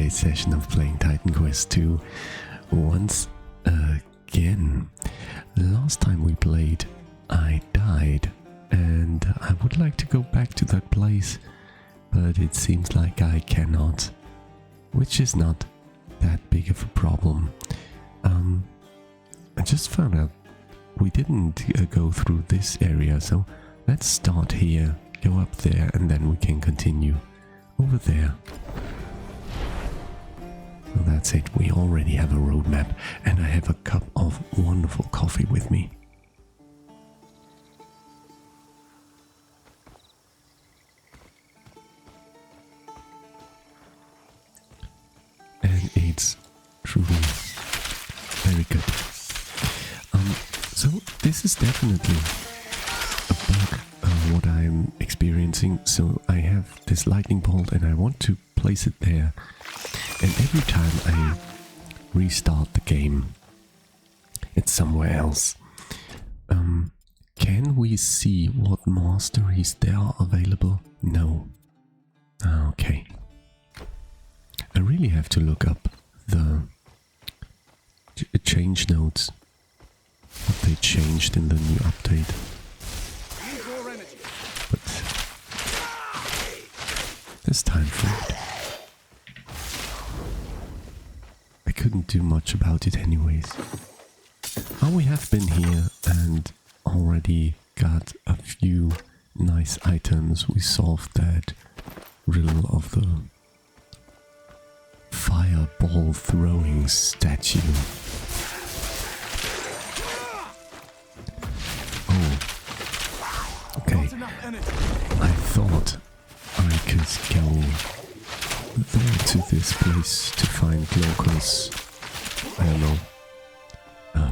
today's session of playing Titan Quest 2 once again. Last time we played, I died, and I would like to go back to that place, but it seems like I cannot, which is not that big of a problem. I just found out we didn't go through this area, so let's start here, go up there, and then we can continue over there. So that's it, we already have a roadmap, and I have a cup of wonderful coffee with me. And it's truly very good. So this is definitely a bug, what I'm experiencing. So I have this lightning bolt and I want to place it there, and every time I restart the game, it's somewhere else. Can we see what masteries there are available? No. Okay. I really have to look up the change notes, what they changed in the new update. But there's time for it. I couldn't do much about it anyways. Oh, we have been here and already got a few nice items. We solved that riddle of the fireball throwing statue. Oh, okay. I thought I could go there to this place to find Glaucus, I don't know,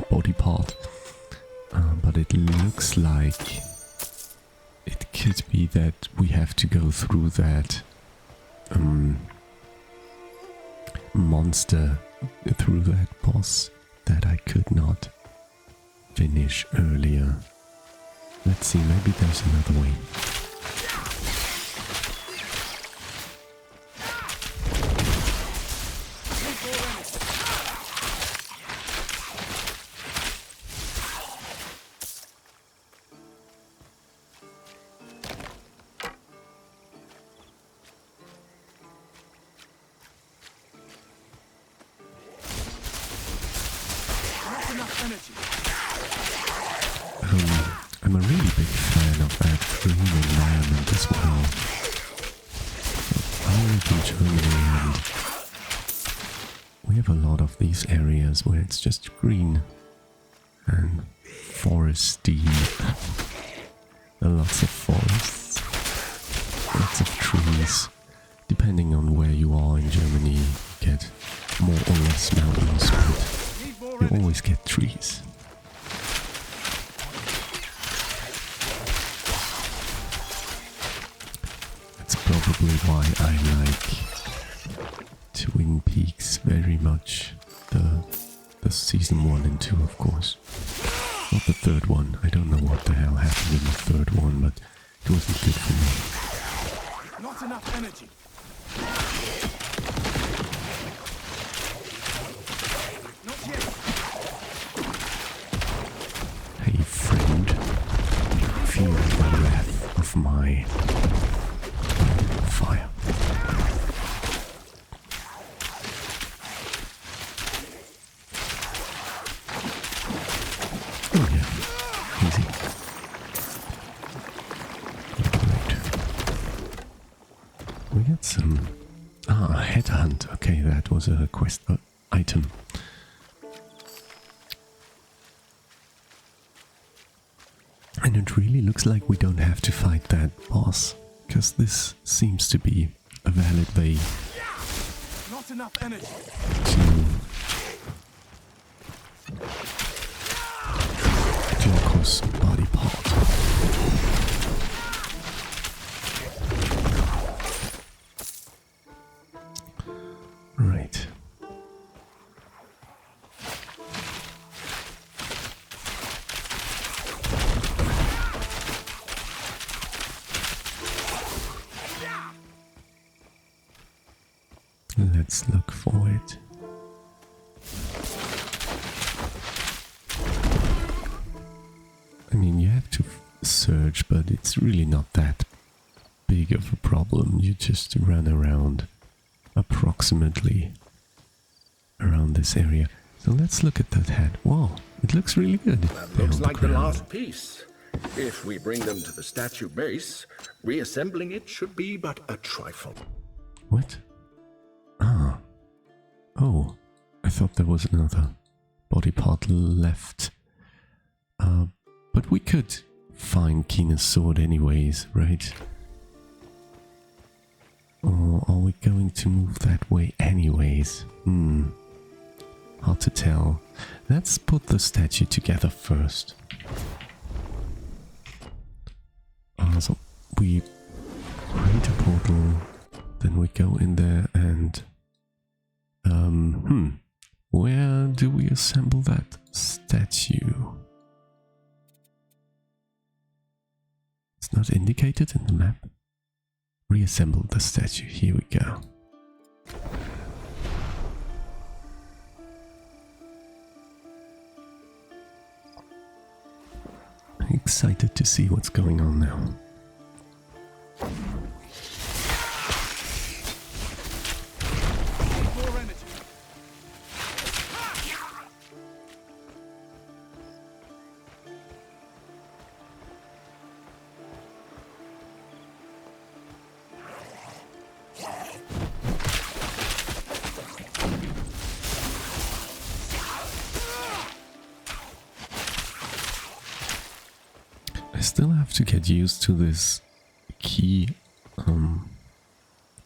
body part, but it looks like it could be that we have to go through that monster, through that boss that I could not finish earlier. Let's see, maybe there's another way. I'm a really big fan of that green environment as well. I live in Germany and we have a lot of these areas where it's just green and foresty. Lots of forests, lots of trees. Depending on where you are in Germany, you get more or less mountains, but you always get trees. That's probably why I like Twin Peaks very much. The season 1 and 2, of course. Not the third one. I don't know what the hell happened in the third one, but it wasn't good for me. Not enough energy. Hey friend, feel the wrath of my fire. Oh yeah, easy. Great. We got some... headhunt. Okay, that was a quest item. And it really looks like we don't have to fight that boss, because this seems to be a valid way Not enough energy. to Glaucus' body part. Right. Let's look for it. I mean, you have to search, but it's really not that big of a problem. You just run around approximately around this area. So let's look at that head. Wow, it looks really good. That looks like the last piece. If we bring them to the statue base, reassembling it should be but a trifle. What? Ah. Oh, I thought there was another body part left. But we could find Keena's sword anyways, right? Or are we going to move that way anyways? Hard to tell. Let's put the statue together first. So we create a portal, then we go in there and... where do we assemble that statue? It's not indicated in the map. Reassemble the statue. Here we go. I'm excited to see what's going on now. More energy. I still have to get used to this key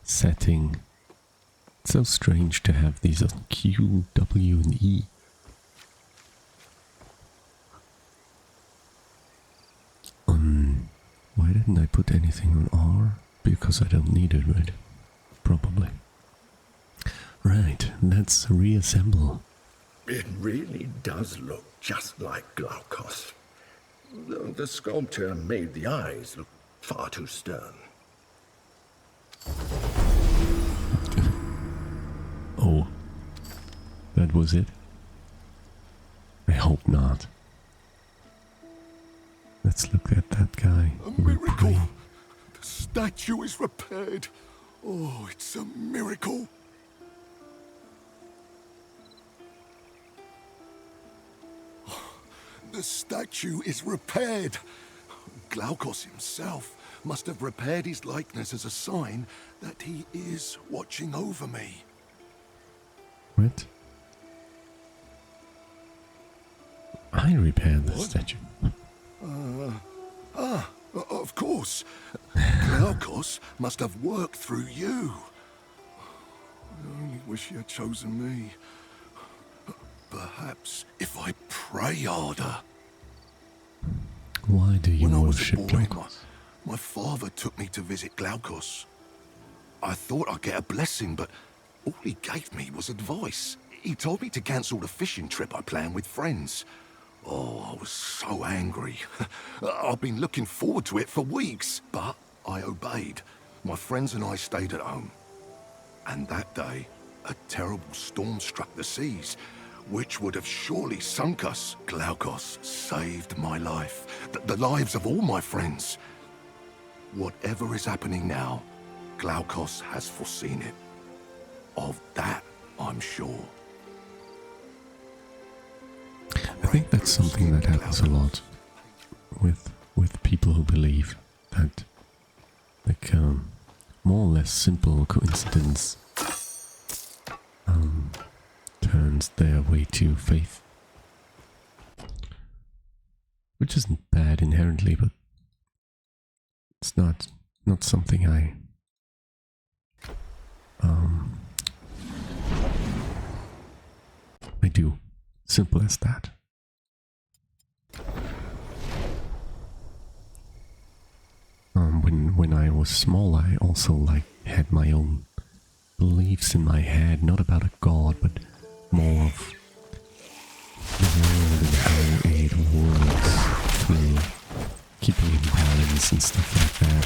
setting. It's so strange to have these on Q, W, and E. Why didn't I put anything on R? Because I don't need it, right? Probably. Right, let's reassemble. It really does look just like Glaukos. Though the sculptor made the eyes look far too stern. Oh, that was it? I hope not. Let's look at that guy. A miracle! The statue is repaired. Oh, it's a miracle. The statue is repaired. Glaukos himself must have repaired his likeness as a sign that he is watching over me. What? I repaired the statue. Of course. Glaukos must have worked through you. I only wish he had chosen me. Perhaps if I pray harder. Why do you When I was a worship boy, Glaukos? my father took me to visit Glaukos. I thought I'd get a blessing, but all he gave me was advice. He told me to cancel the fishing trip I planned with friends. Oh, I was so angry. I've been looking forward to it for weeks, but I obeyed. My friends and I stayed at home. And that day, a terrible storm struck the seas, which would have surely sunk us. Glaukos saved my life, the lives of all my friends. Whatever is happening now, Glaukos has foreseen it. Of that, I'm sure. I think that's something that happens a lot with people who believe that, like, more or less simple coincidence turns their way to faith, which isn't bad inherently, but it's not something I do. Simple as that. When I was small, I also had my own beliefs in my head, not about a god, but more of the world and how it works through keeping in balance and stuff like that.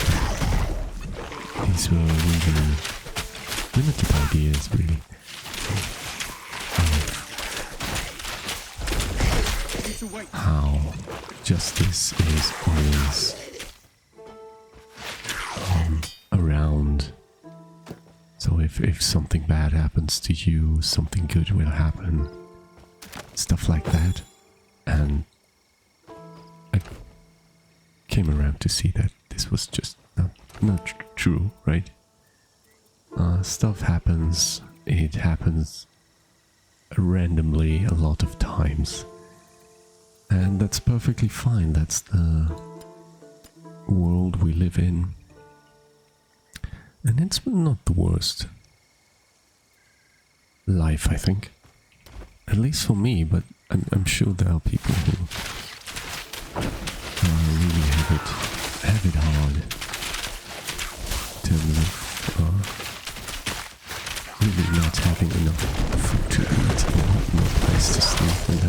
These were really limited ideas, really. Need to wait. How justice is always around. So if something bad happens to you, something good will happen. Stuff like that. And I came around to see that this was just not true, right? Stuff happens. It happens randomly a lot of times. And that's perfectly fine. That's the world we live in. And it's not the worst life, I think. At least for me, but I'm sure there are people who really have it hard in terms of really not having enough food to eat or no place to sleep, and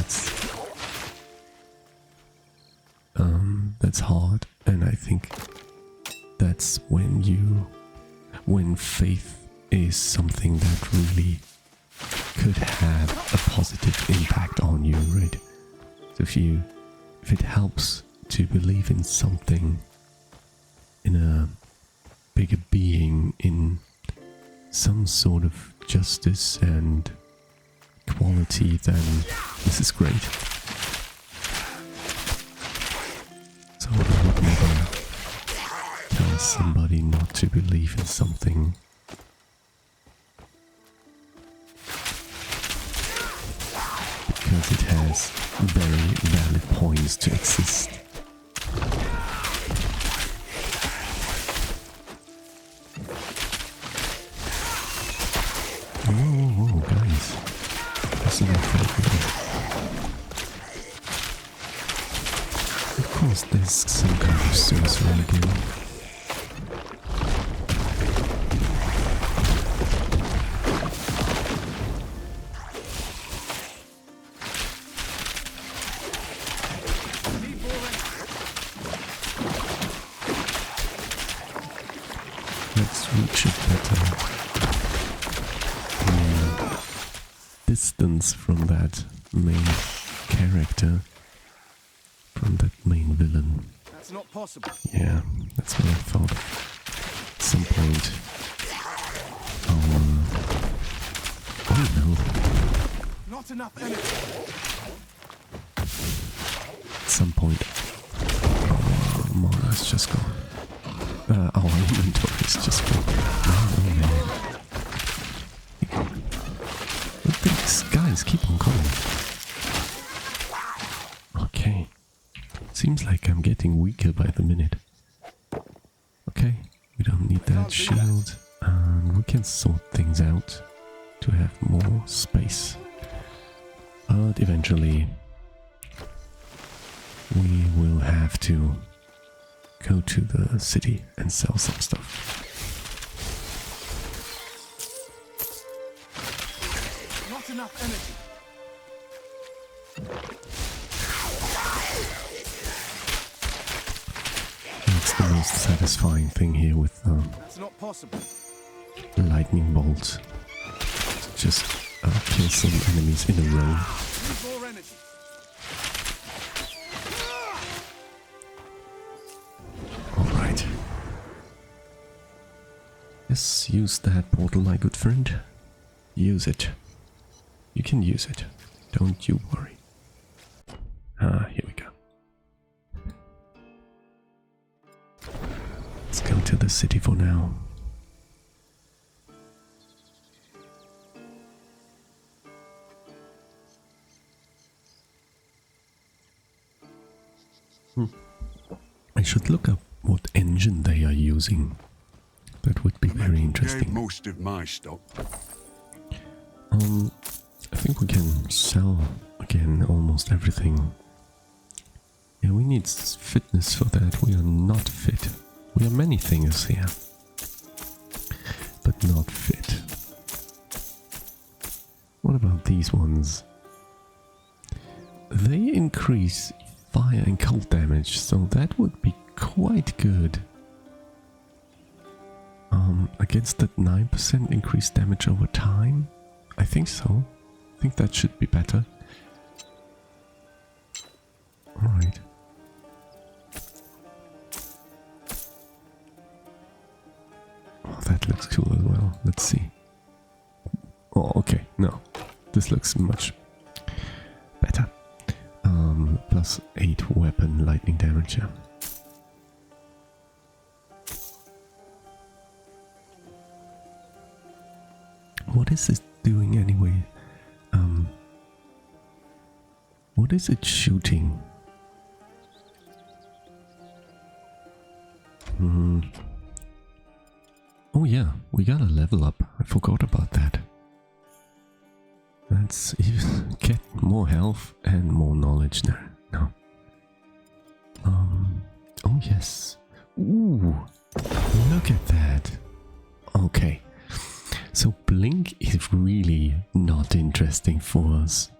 that's hard. And I think that's when faith is something that really could have a positive impact on you, right? So if it helps to believe in something, in a bigger being, in some sort of justice and equality, then this is great. So I would never tell somebody not to believe in something. Because it has very valid points to exist. Whoa, guys. That's not fair. Of course, there's some kind of sorcerer again. Let's reach a better distance from that main character, from that main villain. That's not possible. Yeah, that's what I thought. At some point, oh no. Not enough energy. At some point, our mana's just gone. Our inventory is just gone. Oh man. But these guys keep on coming. Okay. Seems like I'm getting weaker by the minute. Okay, we don't need that shield. And we can sort things out to have more space. But eventually we will have to go to the city and sell some stuff. Not enough energy. It's the most satisfying thing here with That's not possible. lightning bolts. Just kill some enemies in a row. Need more energy. Alright. Yes, use that portal, my good friend. Use it. You can use it. Don't you worry. Here we go. Let's go to the city for now. I should look up what engine they are using. That would be very interesting. Most of my stock. I think we can sell again almost everything. Yeah, we need fitness for that. We are not fit. We are many things here, but not fit. What about these ones? They increase fire and cold damage, so that would be quite good. Against that 9% increased damage over time? I think so. I think that should be better. Alright. Oh, that looks cool as well. Let's see. Oh, okay. No. This looks much better. Plus 8 weapon lightning damage, yeah. What is this doing anyway? What is it shooting? Oh yeah, we got a level up. I forgot about that. Let's get more health and more knowledge there. No. Oh yes. Ooh, look at that. Okay. So Blink is really not interesting for us.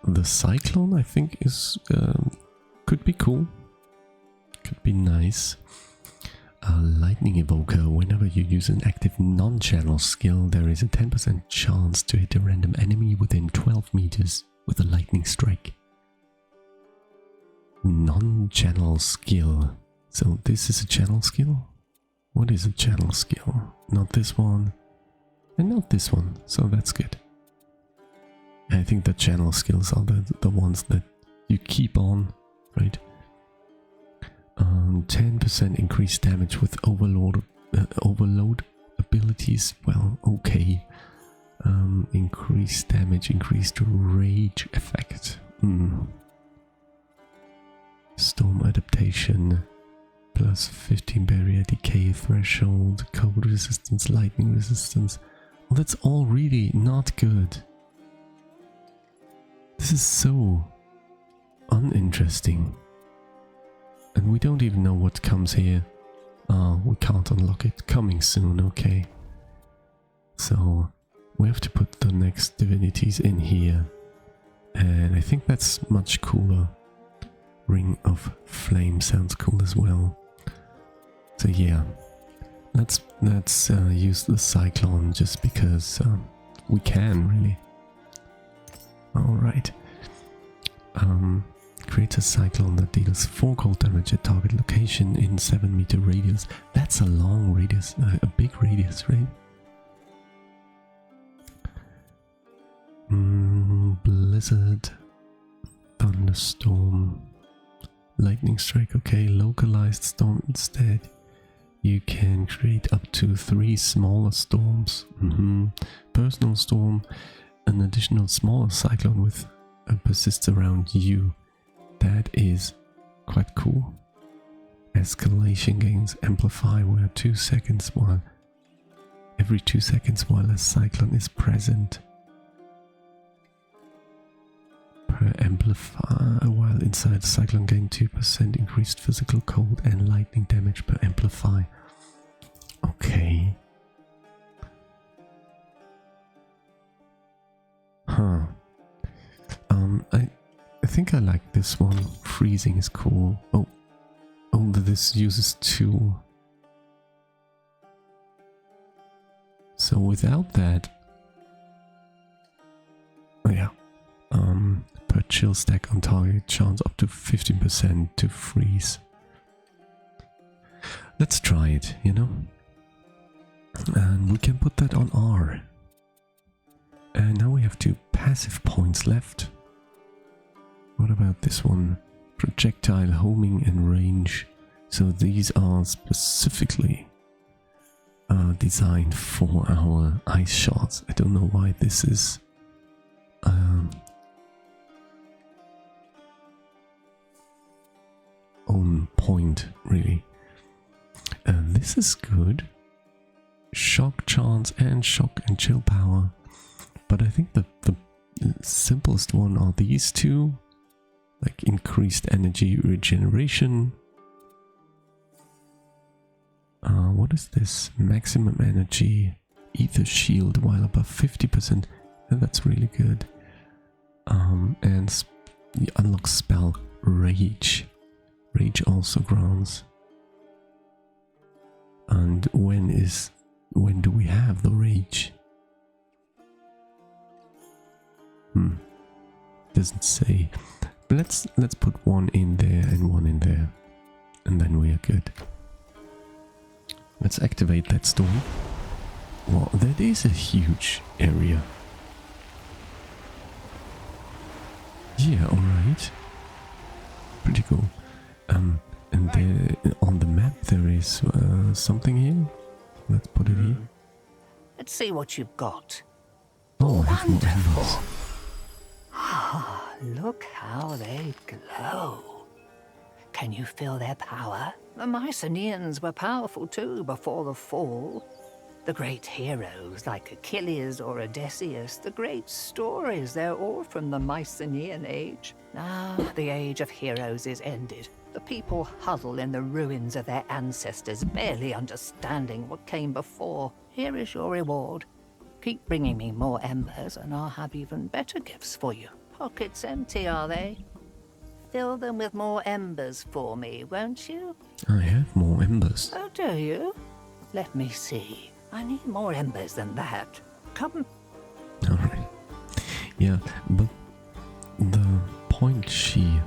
The Cyclone, I think, is could be cool. Could be nice. Lightning Evoker. Whenever you use an active non-channel skill, there is a 10% chance to hit a random enemy within 12 meters with a lightning strike. Non-channel skill. So this is a channel skill? What is a channel skill? Not this one. And not this one, so that's good. I think the channel skills are the ones that you keep on, right? 10% increased damage with overload abilities. Well, okay. Increased damage, increased rage effect. Storm adaptation. Plus 15 barrier decay threshold. Cold resistance, lightning resistance. Well, that's all really not good. This is so uninteresting. And we don't even know what comes here. We can't unlock it. Coming soon, okay. So we have to put the next divinities in here. And I think that's much cooler. Ring of Flame sounds cool as well. So yeah, let's use the Cyclone just because we can, really. Alright. Create a Cyclone that deals 4 cold damage at target location in 7-meter radius. That's a long radius, a big radius, right? Blizzard, Thunderstorm, Lightning Strike, okay, localized storm instead. You can create up to 3 smaller storms. Personal storm, an additional smaller cyclone with persists around you. That is quite cool. Escalation gains amplify where 2 seconds while every 2 seconds while a cyclone is present. Per amplifier while inside the cyclone gain 2% increased physical cold and lightning damage per amplify. Okay. Huh. I think I like this one. Freezing is cool. Oh, this uses 2. So without that, oh yeah, per chill stack on target, chance up to 15% to freeze. Let's try it, you know? And we can put that on R. And now we have 2 passive points left. What about this one? Projectile, homing and range. So these are specifically designed for our ice shots. I don't know why this is on point, really. This is good. Shock chance and shock and chill power. But I think the simplest one are these 2. Like increased energy regeneration. What is this? Maximum energy ether shield while above 50%. And that's really good. And you unlock spell Rage. Rage also grants And when do we have the rage? Doesn't say. But let's put one in there and one in there, and then we are good. Let's activate that storm. Well, that is a huge area. Yeah, alright. Pretty cool. And there, on the map there is something here. Let's put it here. Let's see what you've got. Oh, I have more embers. Ah, look how they glow. Can you feel their power? The Mycenaeans were powerful too before the fall. The great heroes like Achilles or Odysseus, the great stories, they're all from the Mycenaean age. Now, the age of heroes is ended. The people huddle in the ruins of their ancestors, barely understanding what came before. Here is your reward. Keep bringing me more embers and I'll have even better gifts for you. Pockets empty, are they? Fill them with more embers for me, won't you? I have more embers. Oh, do you? Let me see. I need more embers than that. Come. Alright. Yeah, but the point she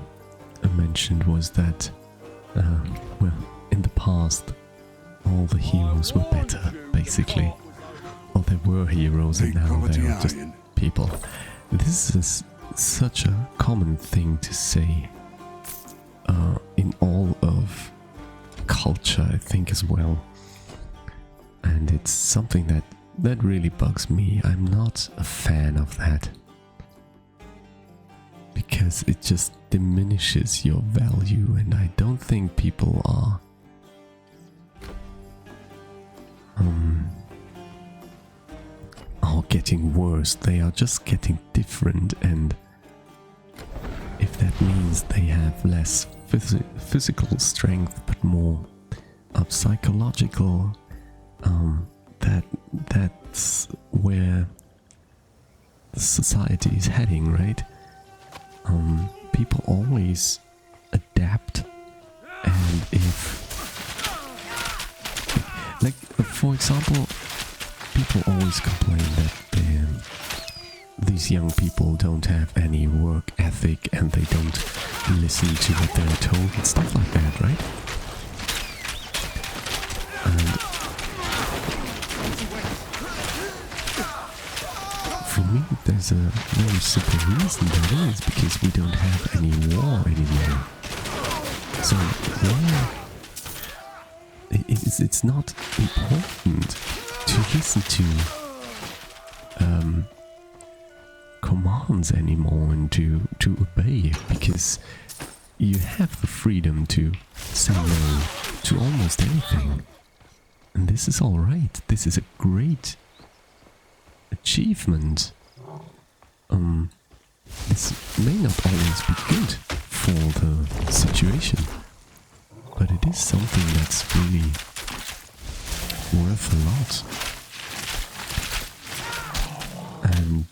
mentioned was that, well, in the past, all the heroes were better, basically. Or they were heroes and now they are just people. This is such a common thing to say in all of culture, I think, as well. And it's something that really bugs me. I'm not a fan of that. Because it just diminishes your value, and I don't think people are getting worse. They are just getting different, and if that means they have less physical strength but more psychological, that's where society is heading, right? People always adapt, and like, for example, people always complain that these young people don't have any work ethic and they don't listen to what they're told and stuff like that, right? And for me, there's a very simple reason. That is because we don't have any war anymore. So why? It's not important to listen to commands anymore and to obey, because you have the freedom to say no to almost anything. And this is alright. This is a great achievement. This may not always be good for the situation, but it is something that's really worth a lot. And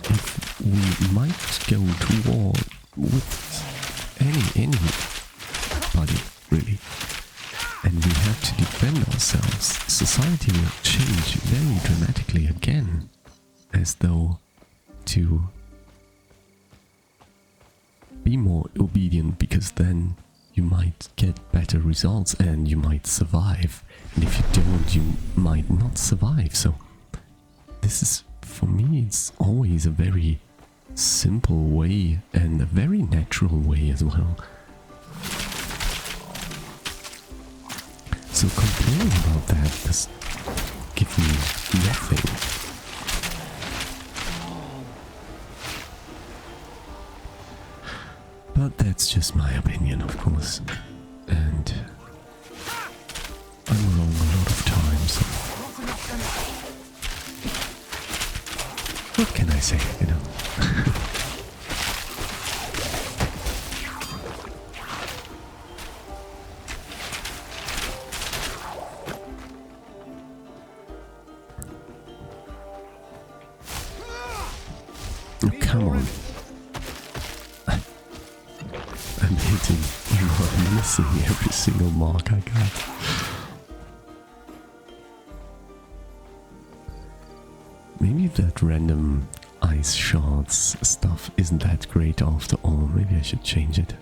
if we might go to war with anybody, really, and we have to defend ourselves, society will change very dramatically again, as though to be more obedient, because then you might get better results and you might survive, and if you don't, you might not survive. So this is, for me, it's always a very simple way and a very natural way as well. So complaining about that does give me nothing. But that's just my opinion, of course. And I'm wrong a lot of times. What can I say, you know? Oh, come on. I'm hitting. I'm missing every single mark I got. Maybe that random ice shards stuff isn't that great after all. Maybe I should change it.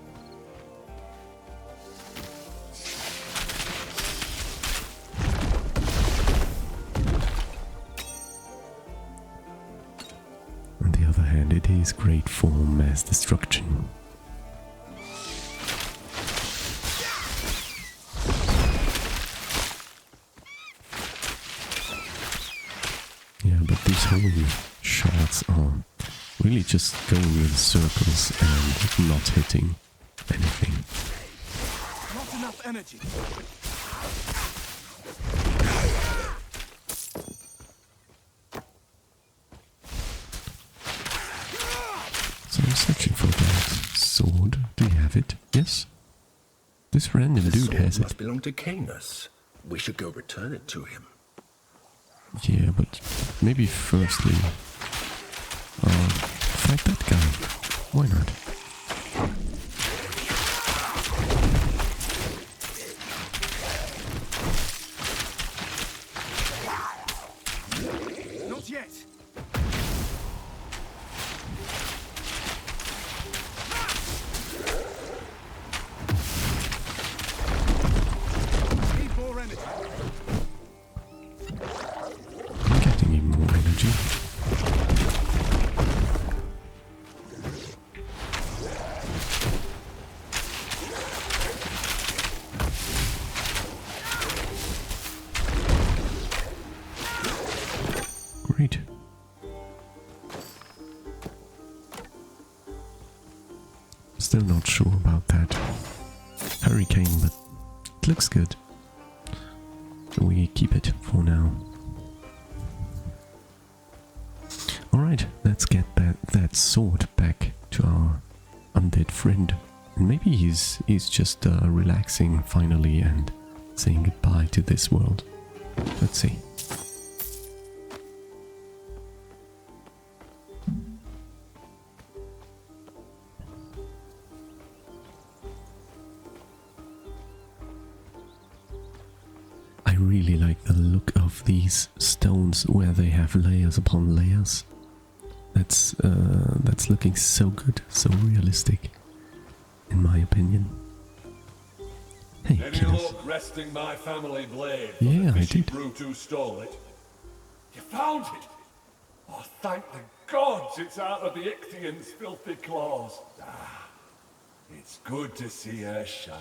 On the other hand, it is great for mass destruction. Yeah, but these holy shards are really just going in circles and not hitting anything. Not enough energy. So I'm searching for that sword. Do you have it? Yes? This random dude sword has it. must belong to Canis. We should go return it to him. Yeah, but maybe firstly, fight that guy. Why not? Not yet. Need more energy. I'm getting even more energy. Great. Still not sure about that hurricane, but it looks good. So we keep it for now. Alright, let's get that sword back to our undead friend. And maybe he's just relaxing finally and saying goodbye to this world. Let's see. I really like the look of these stones where they have layers upon layers. That's looking so good, so realistic, in my opinion. Hey, Any kiddos. luck wresting my family blade from Yeah, the I fishy did. brute who stole it? You found it? Oh, thank the gods it's out of the Ichthian's filthy claws. Ah, it's good to see her shine.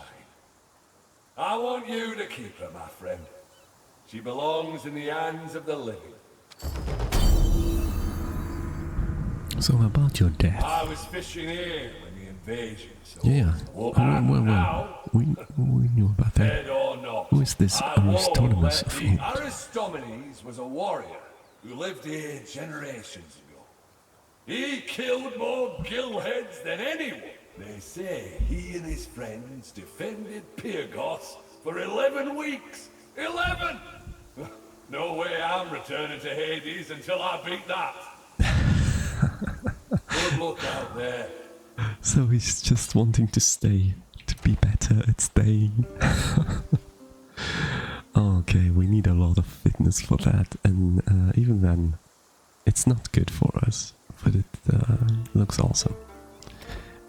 I want you to keep her, my friend. She belongs in the hands of the living. So about your death. I was fishing here when the invasion, so Yeah. well, Well. We knew about that. dead or not, Who is this I won't Aristotemus let of the old? Aristomenes was a warrior who lived here generations ago. He killed more gillheads than anyone. They say he and his friends defended Pyrgos for 11 weeks. 11! No way I'm returning to Hades until I beat that. Good luck out there. So he's just wanting to stay, to be better at staying. Okay, we need a lot of fitness for that, and even then, it's not good for us, but it looks awesome.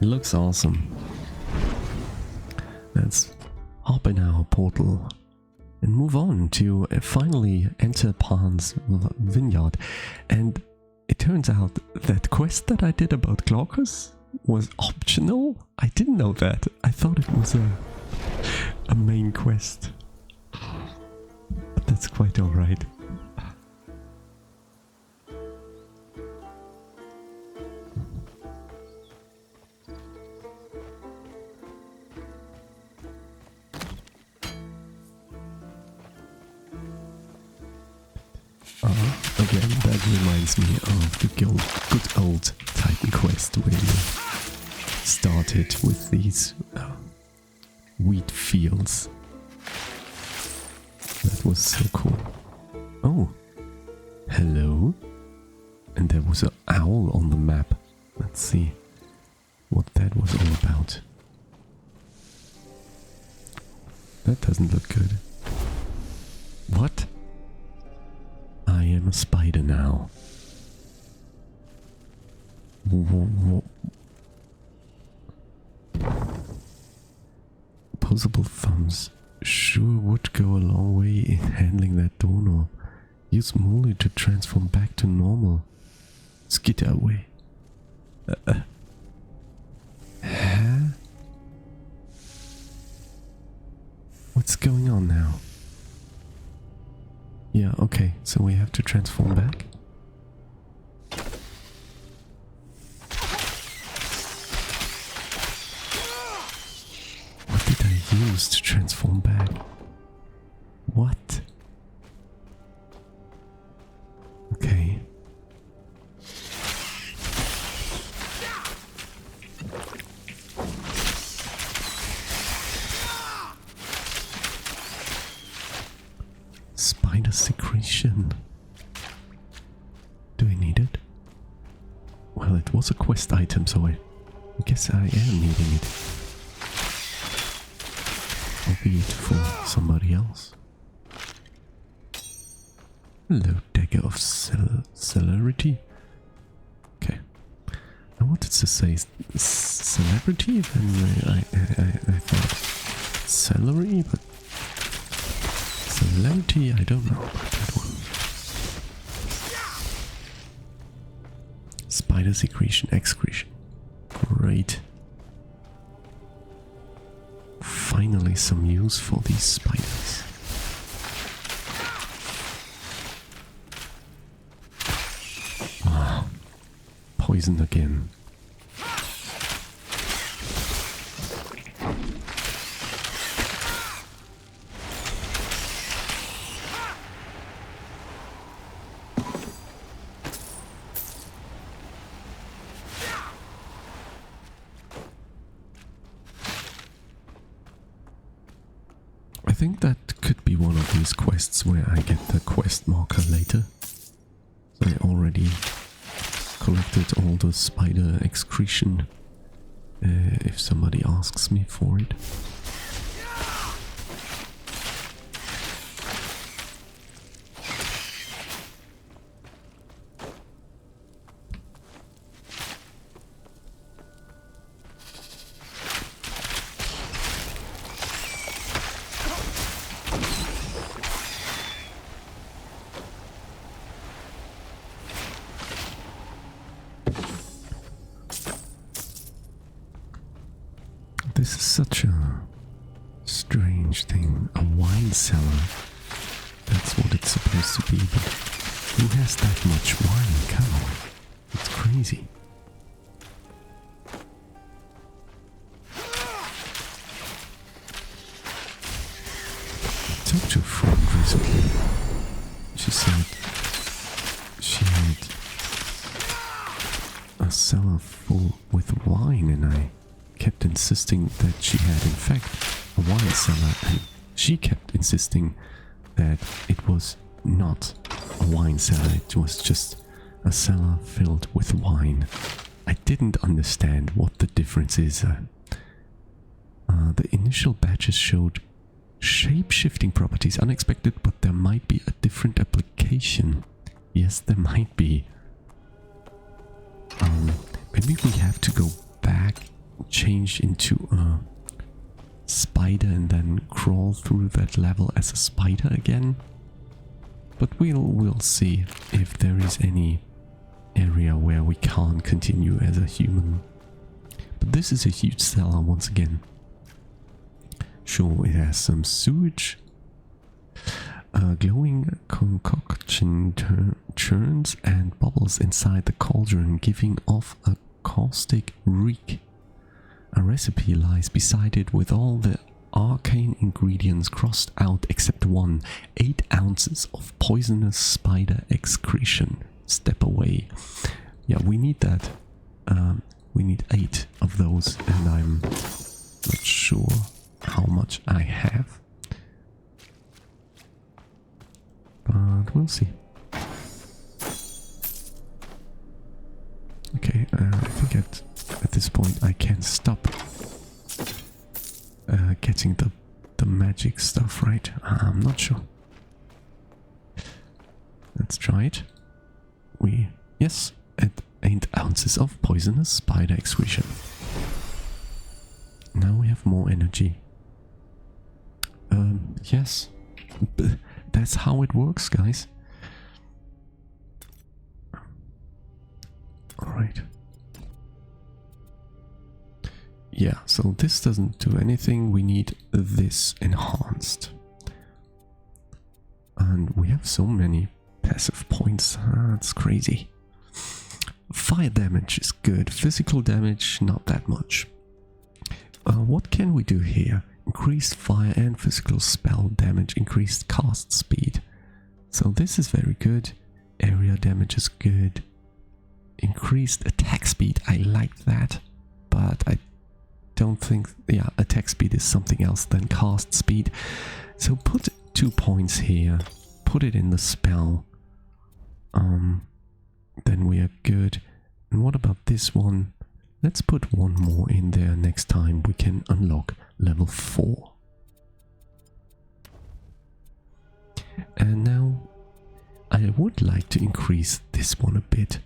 It looks awesome. Let's hop in our portal and move on to finally enter Pan's vineyard. And it turns out that quest that I did about Glaucus was optional. I didn't know that. I thought it was a main quest. But that's quite alright. Again, that reminds me of the good old Titan quest where you started with these wheat fields. That was so cool. Oh, hello. And there was an owl on the map. Let's see what that was all about. That doesn't look good. What? I am a spider now. Opposable thumbs sure would go a long way in handling that doorknob. Use Molly to transform back to normal. Skitter away. Huh? What's going on now? Yeah, okay, so we have to transform back. What did I use to transform back? What? Okay. Spider secretion. Do I need it? Well, it was a quest item, so I guess I am needing it. Albeit for somebody else. Hello, dagger of celerity. Okay. I wanted to say celebrity, then I thought celery, but celerity, I don't know about that one. Spider secretion, excretion. Great. Finally some use for these spiders. Ah, poison again. I think that could be one of these quests where I get the quest marker later. So I already collected all the spider excretion if somebody asks me for it. This is such a strange thing. A wine cellar. That's what it's supposed to be, but who has that much wine? Come on. It's crazy. I talked to a friend recently. She said she had a cellar full with wine, and I kept insisting that she had in fact a wine cellar, and she kept insisting that it was not a wine cellar, it was just a cellar filled with wine. I didn't understand what the difference is. The initial batches showed shape-shifting properties, unexpected, but there might be a different application. Yes, there might be. Maybe we have to go back, change into a spider and then crawl through that level as a spider again. But we'll see if there is any area where we can't continue as a human. But this is a huge cellar once again. Sure, it has some sewage. Glowing concoction churns and bubbles inside the cauldron, giving off a caustic reek. A recipe lies beside it with all the arcane ingredients crossed out except one. 8 ounces of poisonous spider excretion. Step away. Yeah, we need that. We need 8 of those, and I'm not sure how much I have. But we'll see. Okay, I think at this point I can stop getting the magic magic stuff, right? I'm not sure. Let's try it. Yes, at 8 ounces of poisonous spider excretion. Now we have more energy. Yes. That's how it works, guys. Alright. Yeah, so this doesn't do anything. We need this enhanced. And we have so many passive points. That's crazy. Fire damage is good. Physical damage, not that much. What can we do here? Increased fire and physical spell damage, increased cast speed. So this is very good. Area damage is good. Increased attack speed, I like that. But I don't think, yeah, attack speed is something else than cast speed. So put 2 points here. Put it in the spell. Then we are good. And what about this one? Let's put 1 more in there. Next time we can unlock level 4. And now I would like to increase this one a bit.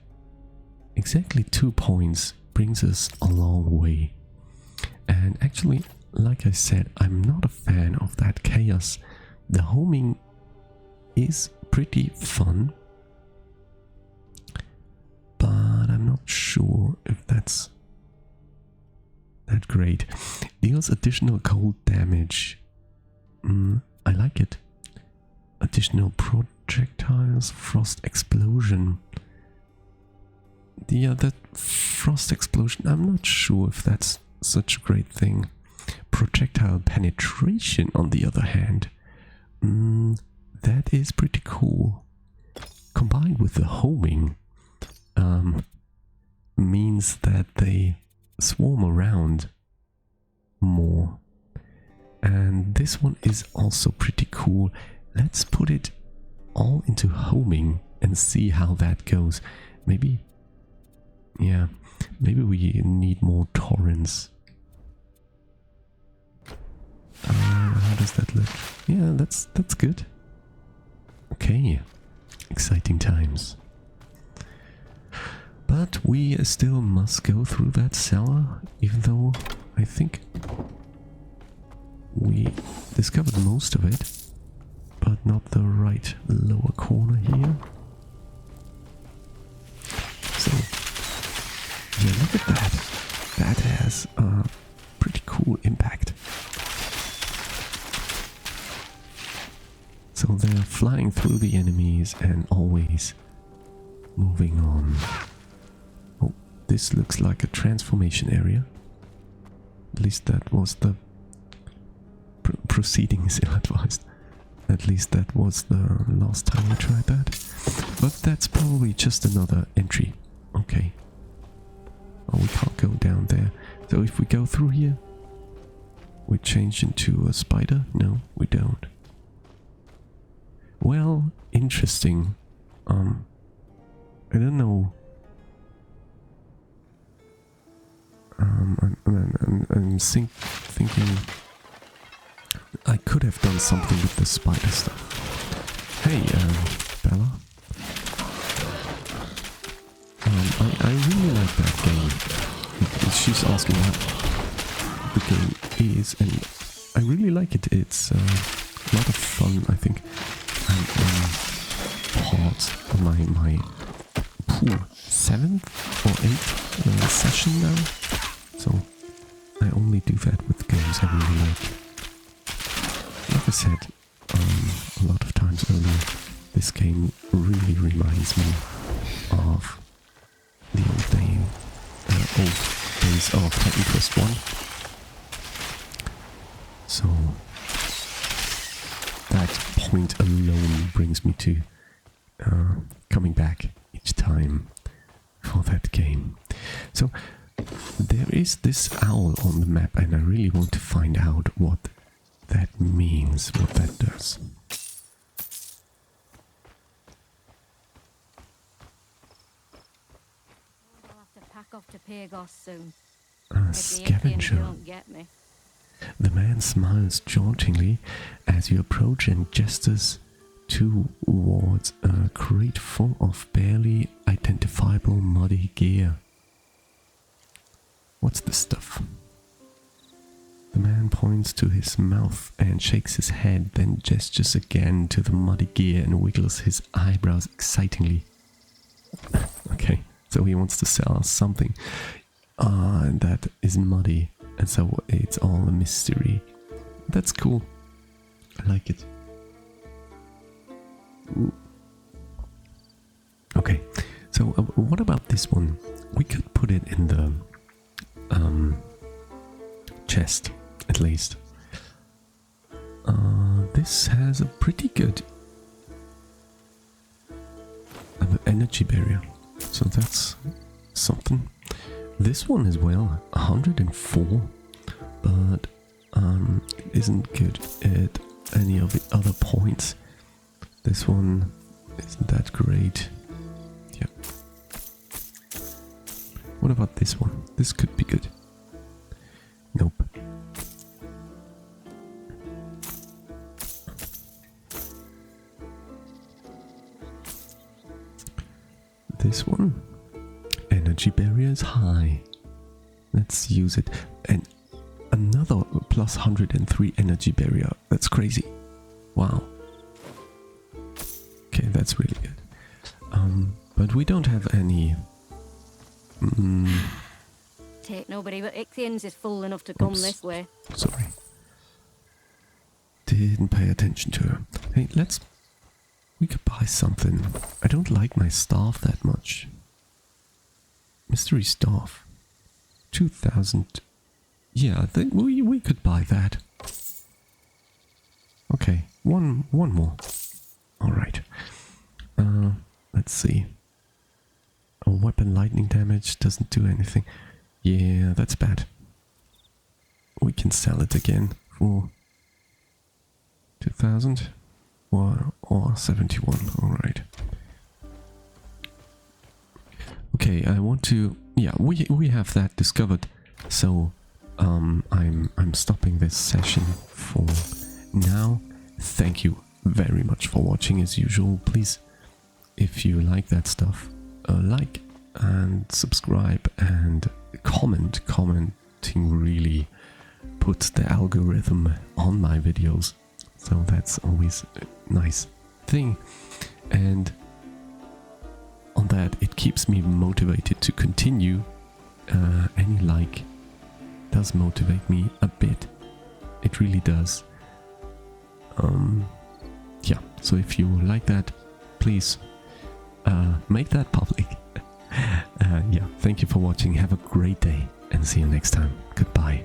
Exactly 2 points brings us a long way. And actually, like I said, I'm not a fan of that chaos. The homing is pretty fun, but I'm not sure if that's that great. Deals additional cold damage. I like it. Additional projectiles, frost explosion. Yeah, that frost explosion, I'm not sure if that's such a great thing. Projectile penetration, on the other hand, that is pretty cool. Combined with the homing, means that they swarm around more. And this one is also pretty cool. Let's put it all into homing and see how that goes. Maybe, yeah, maybe we need more torrents. How does that look? Yeah, that's good. Okay, exciting times. But we still must go through that cellar, even though I think we discovered most of it, but not the right lower corner here. So, yeah, look at that. That has a pretty cool impact. So they're flying through the enemies and always moving on. Oh, this looks like a transformation area. At least that was the proceeding is ill-advised. At least that was the last time we tried that. But that's probably just another entry. Okay. Oh, we can't go down there. So if we go through here, we change into a spider? No, we don't. Well, interesting. I don't know. I'm thinking I could have done something with the spider stuff. Hey, Bella. I really like that game. She's asking what the game is, and I really like it. It's a lot of fun, I think. Part of my 7th or 8th session now. So I only do that with games I really like. Like I said a lot of times earlier, this game really reminds me of the old days of Titan Quest 1. So that point alone brings me to coming back each time for that game. So there is this owl on the map, and I really want to find out what that means, what that does. I'll have to pack off to Pagos soon. Scavenger. Don't get me. The man smiles jauntily as you approach and gestures towards a crate full of barely identifiable muddy gear. What's this stuff? The man points to his mouth and shakes his head, then gestures again to the muddy gear and wiggles his eyebrows excitingly. Okay, so he wants to sell us something that is muddy, and so it's all a mystery. That's cool. I like it. Ooh. Okay, so what about this one? We could put it in the chest, at least. This has a pretty good energy barrier, so that's something. This one as well, 104, but it isn't good at any of the other points. This one isn't that great. Yeah. What about this one? This could be good. Nope. This one. Energy barrier is high. Let's use it. And another plus 103 energy barrier. That's crazy. Wow. Okay, that's really good. But we don't have any... Take nobody but Ichthians is full enough to come this way. Sorry. Didn't pay attention to her. Hey, we could buy something. I don't like my staff that much. Mystery staff. 2,000. Yeah, I think we could buy that. Okay, one more. Alright. Let's see. A weapon lightning damage doesn't do anything. Yeah, that's bad. We can sell it again for 2,000 or 71. Alright. Okay, I want to... Yeah, we have that discovered. So, I'm stopping this session for now. Thank you very much for watching as usual. Please, if you like that stuff, like and subscribe and comment. Commenting really puts the algorithm on my videos, so that's always a nice thing, and on that it keeps me motivated to continue. Any like does motivate me a bit. It really does. Yeah, so if you like that, please make that public. Yeah, thank you for watching. Have a great day and see you next time. Goodbye.